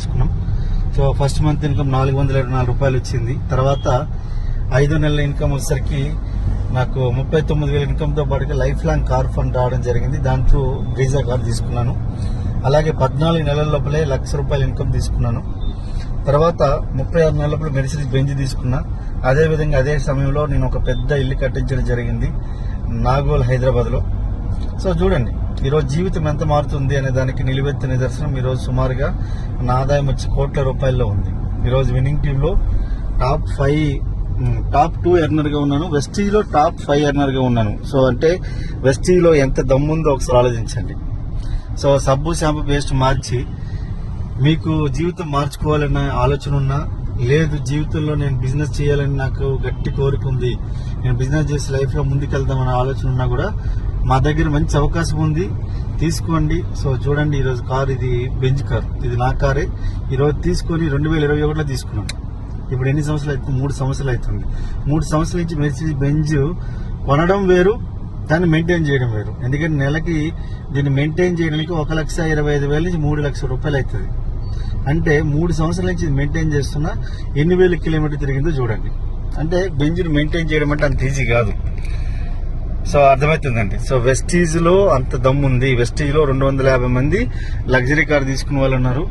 తీసుకున్నాం. So first month income 424 రూపాయలు వచ్చింది. తర్వాత 5 నెలల ఇన్కమ్ వచ్చేసరికి నాకు 39,000 ఇన్కమ్తో పాటుగా లైఫ్ లాంగ్ కార్ ఫండ్ రావడం జరిగింది. దాంట్లో బ్రీజా కార్ తీసుకున్నాను. అలాగే 14 నెలల లోపలే ₹1,00,000 ఇన్కమ్ తీసుకున్నాను. తర్వాత 36 నెలల లోపల మెర్సిడీస్ బెంజ్ తీసుకున్నా. అదేవిధంగా అదే సమయంలో నేను ఒక పెద్ద ఇల్లు కట్టించడం జరిగింది నాగోల్, హైదరాబాద్లో. సో చూడండి ఈరోజు జీవితం ఎంత మారుతుంది అనే దానికి నిలువెత్తు నిదర్శనం. ఈరోజు సుమారుగా నా ఆదాయం వచ్చి కోట్ల రూపాయల్లో ఉంది. ఈరోజు విన్నింగ్ టీంలో టాప్ 2 ఎర్నర్గా ఉన్నాను. వెస్టీజ్లో టాప్ 5 ఎర్నర్గా ఉన్నాను. సో అంటే వెస్టీజ్లో ఎంత దమ్ముందో ఒకసారి ఆలోచించండి. సో సబ్బు, షాంపూ, పేస్ట్ మార్చి మీకు జీవితం మార్చుకోవాలన్న ఆలోచన ఉన్నా, లేదు జీవితంలో నేను బిజినెస్ చేయాలని నాకు గట్టి కోరిక ఉంది, నేను బిజినెస్ చేసి లైఫ్లో ముందుకెళ్దామన్న ఆలోచన ఉన్నా కూడా మా దగ్గర మంచి అవకాశం ఉంది, తీసుకోండి. సో చూడండి ఈరోజు కార్, ఇది బెంజ్ కార్, ఇది నా కారే. ఈరోజు తీసుకొని 2021లో తీసుకున్నాను. ఇప్పుడు ఎన్ని సంవత్సరాలు అవుతుంది? 3 సంవత్సరాలు అవుతుంది. 3 సంవత్సరాల నుంచి మెర్సిడీస్ బెంజ్ కొనడం వేరు, దాన్ని మెయింటైన్ చేయడం వేరు. ఎందుకంటే నెలకి దీన్ని మెయింటైన్ చేయడానికి 1,25,000 నుంచి 3 లక్షల రూపాయలు అవుతుంది. అంటే 3 సంవత్సరాల నుంచి మెయింటైన్ చేస్తున్నా ఎన్ని వేల కిలోమీటర్ తిరిగిందో చూడండి. అంటే బెంజ్ని మెయింటైన్ చేయడం అంటే అంత ఈజీ కాదు. సో అర్థమవుతుందండి. సో వెస్టీజ్లో అంత దమ్ము ఉంది. వెస్టీజ్లో 250 మంది లగ్జరీ కార్ తీసుకునే వాళ్ళు ఉన్నారు.